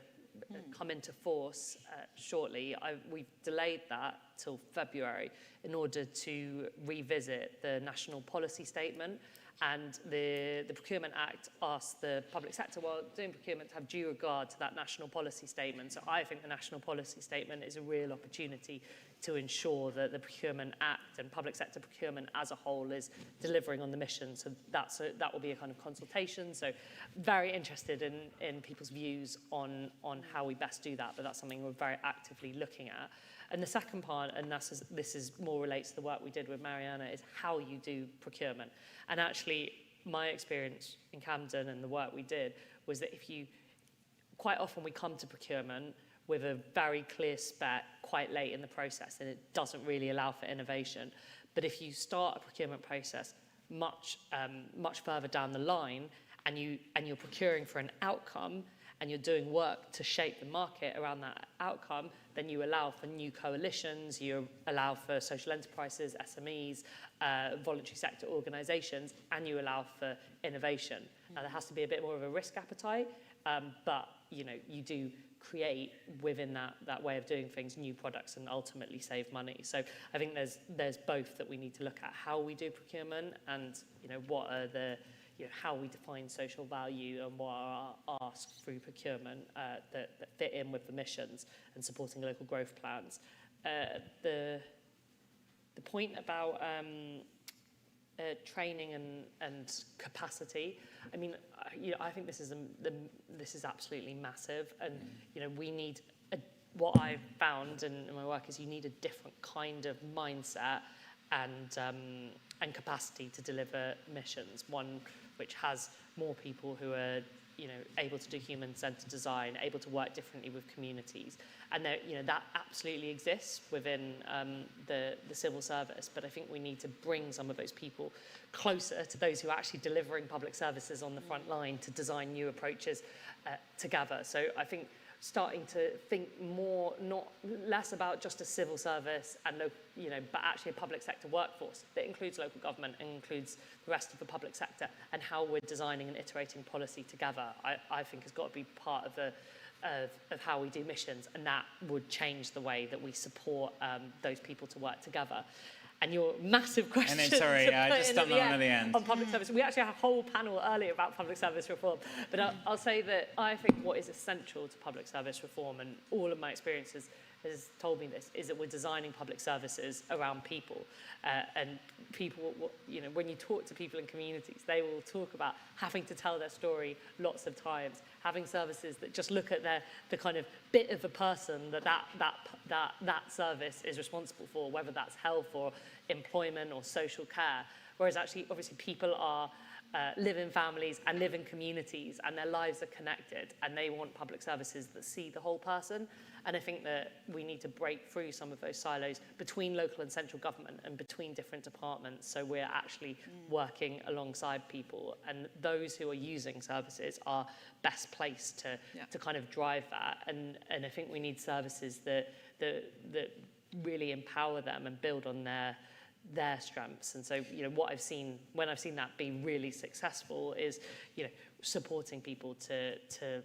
B: come into force shortly. We've delayed that till February in order to revisit the national policy statement. And the Procurement Act asks the public sector, while doing procurement, to have due regard to that national policy statement. So I think the national policy statement is a real opportunity to ensure that the Procurement Act and public sector procurement as a whole is delivering on the mission. So that will be a kind of consultation. So very interested in people's views on how we best do that, but that's something we're very actively looking at. And the second part, and this is more relates to the work we did with Mariana, is how you do procurement. And actually, my experience in Camden and the work we did was that quite often we come to procurement with a very clear spec quite late in the process, and it doesn't really allow for innovation. But if you start a procurement process much further down the line, and you're procuring for an outcome, and you're doing work to shape the market around that outcome, then you allow for new coalitions, you allow for social enterprises, SMEs, voluntary sector organisations, and you allow for innovation. Now, there has to be a bit more of a risk appetite, but you do create within that way of doing things new products and ultimately save money. So I think there's both that we need to look at: how we do procurement and what are how we define social value and what are asked through procurement that fit in with the missions and supporting local growth plans. The point about training and capacity, I mean, I think this is absolutely massive, and we need what I've found in my work is you need a different kind of mindset and and capacity to deliver missions, one which has more people who are able to do human-centered design, able to work differently with communities. And that absolutely exists within the civil service, but I think we need to bring some of those people closer to those who are actually delivering public services on the front line to design new approaches together. So I think starting to think less about just a civil service and but actually a public sector workforce that includes local government and includes the rest of the public sector, and how we're designing and iterating policy together, I think has got to be part of how we do missions, and that would change the way that we support those people to work together. And your massive question.
A: And then, sorry, I just stumped on at the end.
B: On public service. We actually had a whole panel earlier about public service reform. But I'll say that I think what is essential to public service reform, and all of my experiences has told me this, is that we're designing public services around people. And people, when you talk to people in communities, they will talk about having to tell their story lots of times, having services that just look at the kind of bit of a person that service is responsible for, whether that's health or employment or social care. Whereas actually, obviously, people live in families and live in communities, and their lives are connected, and they want public services that see the whole person. And I think that we need to break through some of those silos between local and central government and between different departments, so we're actually working alongside people, and those who are using services are best placed to kind of drive that. And I think we need services that really empower them and build on their strengths. And so, what I've seen, when I've seen that be really successful, is, supporting people to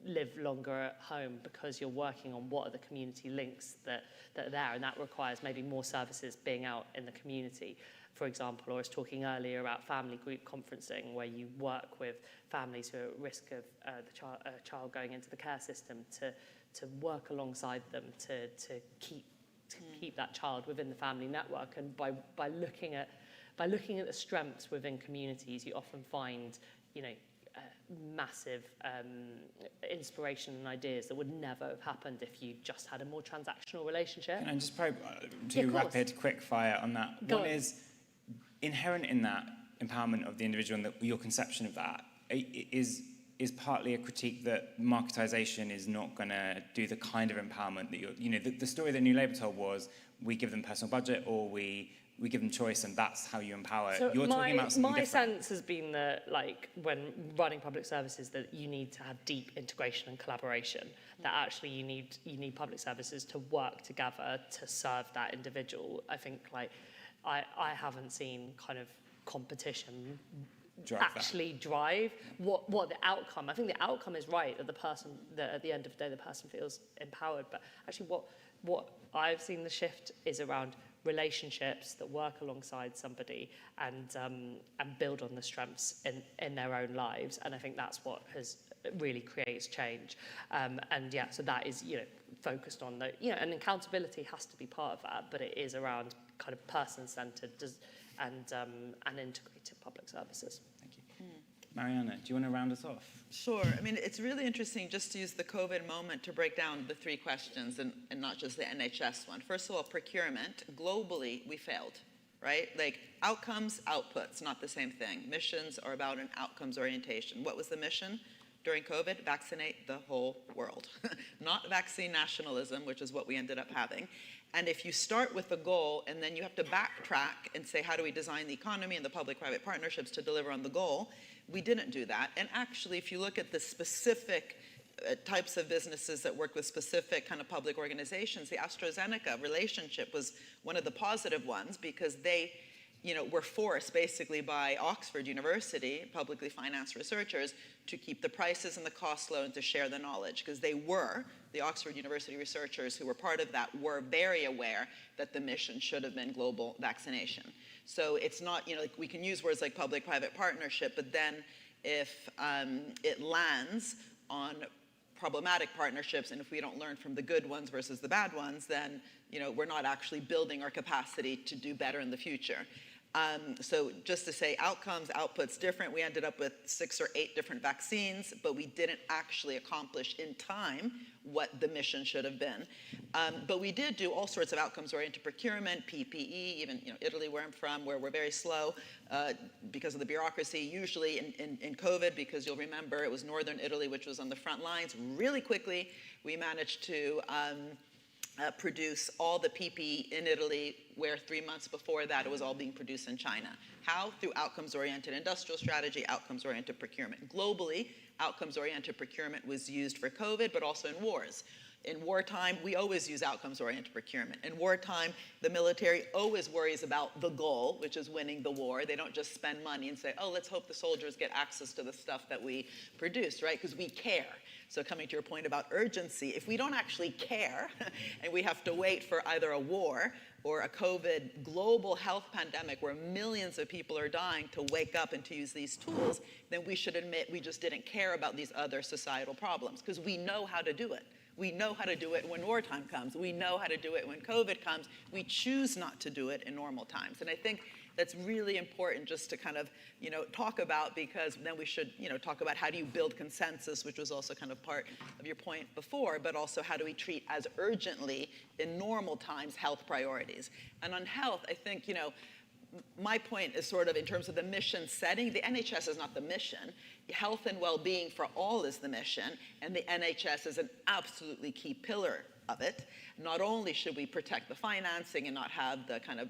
B: live longer at home, because you're working on what are the community links that are there, and that requires maybe more services being out in the community. For example, I was talking earlier about family group conferencing, where you work with families who are at risk of a child going into the care system to work alongside them to keep that child within the family network. And by looking at the strengths within communities, you often find massive inspiration and ideas that would never have happened if you just had a more transactional relationship.
A: Can I just probe rapid quick fire on that? What is inherent in that empowerment of the individual, and your conception of that is partly a critique that marketisation is not going to do the kind of empowerment that the story that New Labour told was, we give them personal budget, or we give them choice, and that's how you empower.
B: So
A: You're talking about something
B: my
A: different.
B: sense has been that, when running public services, that you need to have deep integration and collaboration. That actually you need public services to work together to serve that individual. I think I haven't seen kind of competition drive what the outcome. I think the outcome is right, that at the end of the day the person feels empowered. But actually, what I've seen the shift is around relationships that work alongside somebody and build on the strengths in their own lives. And I think that's what really creates change. So that is focused on and accountability has to be part of that, but it is around kind of person-centered and integrated public services.
A: Thank you. Mariana, do you want to round us off?
C: Sure. I mean, it's really interesting just to use the COVID moment to break down the three questions and not just the NHS one. First of all, procurement. Globally, we failed, right? Outcomes, outputs, not the same thing. Missions are about an outcomes orientation. What was the mission during COVID? Vaccinate the whole world. Not vaccine nationalism, which is what we ended up having. And if you start with a goal and then you have to backtrack and say, how do we design the economy and the public-private partnerships to deliver on the goal? We didn't do that. And actually, if you look at the specific types of businesses that work with specific kind of public organizations, the AstraZeneca relationship was one of the positive ones, because they were forced basically by Oxford University, publicly financed researchers, to keep the prices and the costs low and to share the knowledge, because the Oxford University researchers who were part of that were very aware that the mission should have been global vaccination. So it's not, we can use words like public-private partnership, but then if it lands on problematic partnerships, and if we don't learn from the good ones versus the bad ones, then we're not actually building our capacity to do better in the future. So just to say outcomes, outputs different, we ended up with 6 or 8 different vaccines, but we didn't actually accomplish in time what the mission should have been. But we did do all sorts of outcomes-oriented procurement, PPE, even Italy, where I'm from, where we're very slow because of the bureaucracy. Usually in COVID, because you'll remember it was northern Italy, which was on the front lines. Really quickly, we managed to produce all the PPE in Italy, where 3 months before that it was all being produced in China. How? Through outcomes-oriented industrial strategy, outcomes-oriented procurement. Globally, outcomes-oriented procurement was used for COVID, but also in wars. In wartime, we always use outcomes-oriented procurement. In wartime, the military always worries about the goal, which is winning the war. They don't just spend money and say, oh, let's hope the soldiers get access to the stuff that we produce, right? Because we care. So coming to your point about urgency, if we don't actually care and we have to wait for either a war or a COVID global health pandemic where millions of people are dying to wake up and to use these tools, then we should admit we just didn't care about these other societal problems, because we know how to do it. We know how to do it when wartime comes. We know how to do it when COVID comes. We choose not to do it in normal times. And I think that's really important just to kind of, talk about, because then we should, talk about how do you build consensus, which was also kind of part of your point before, but also how do we treat as urgently in normal times health priorities. And on health, I think, my point is sort of in terms of the mission setting. The NHS is not the mission. Health and well-being for all is the mission, and the NHS is an absolutely key pillar of it. Not only should we protect the financing and not have the kind of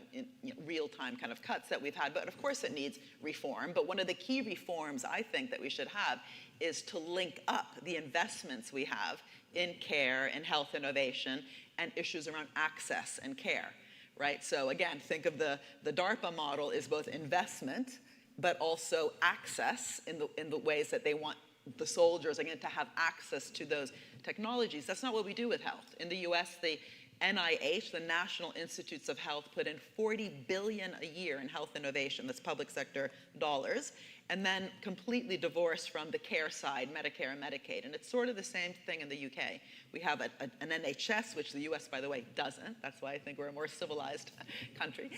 C: real-time kind of cuts that we've had, but of course it needs reform. But one of the key reforms I think that we should have is to link up the investments we have in care and health innovation and issues around access and care. Right? So again, think of the DARPA model is both investment, but also access in the ways that they want the soldiers, again, to have access to those technologies. That's not what we do with health. In the US, the NIH, the National Institutes of Health, put in $40 billion a year in health innovation, that's public sector dollars, and then completely divorced from the care side, Medicare and Medicaid. And it's sort of the same thing in the UK. We have an NHS, which the US, by the way, doesn't. That's why I think we're a more civilized country,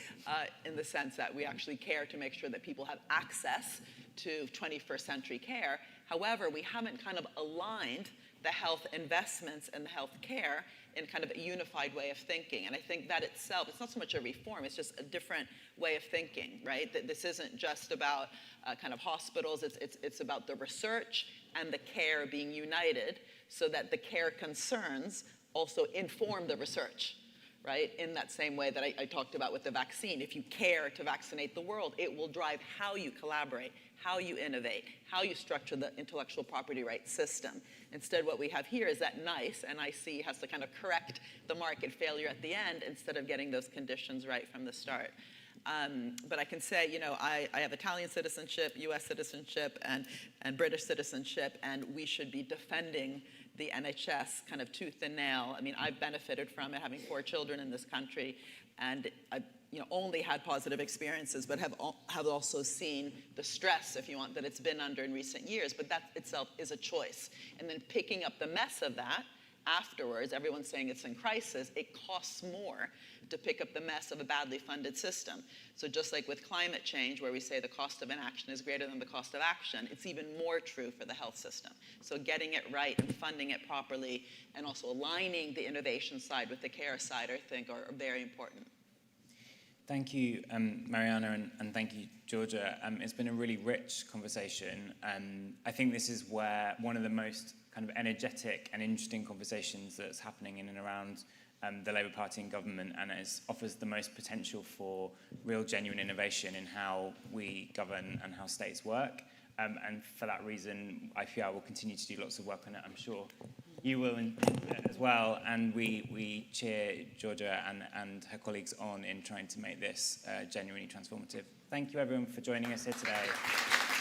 C: in the sense that we actually care to make sure that people have access to 21st century care. However, we haven't kind of aligned the health investments and the health care in kind of a unified way of thinking. And I think that itself, it's not so much a reform, it's just a different way of thinking, right? That this isn't just about kind of hospitals, it's about the research and the care being united so that the care concerns also inform the research, right? In that same way that I talked about with the vaccine. If you care to vaccinate the world, it will drive how you collaborate, how you innovate, how you structure the intellectual property rights system. Instead, what we have here is that NICE, NIC, has to kind of correct the market failure at the end instead of getting those conditions right from the start. But I can say, I have Italian citizenship, US citizenship, and British citizenship, and we should be defending the NHS kind of tooth and nail. I mean, I've benefited from it, having 4 children in this country, and I've only had positive experiences, but have also seen the stress, if you want, that it's been under in recent years. But that itself is a choice. And then picking up the mess of that afterwards, everyone's saying it's in crisis, it costs more to pick up the mess of a badly funded system. So just like with climate change, where we say the cost of inaction is greater than the cost of action, it's even more true for the health system. So getting it right and funding it properly, and also aligning the innovation side with the care side, I think, are very important.
A: Thank you, Mariana, and thank you, Georgia. It's been a really rich conversation. I think this is where one of the most kind of energetic and interesting conversations that's happening in and around the Labour Party and government, and it offers the most potential for real, genuine innovation in how we govern and how states work. And for that reason, IPR will continue to do lots of work on it. I'm sure you will as well. And we cheer Georgia and her colleagues on in trying to make this genuinely transformative. Thank you, everyone, for joining us here today.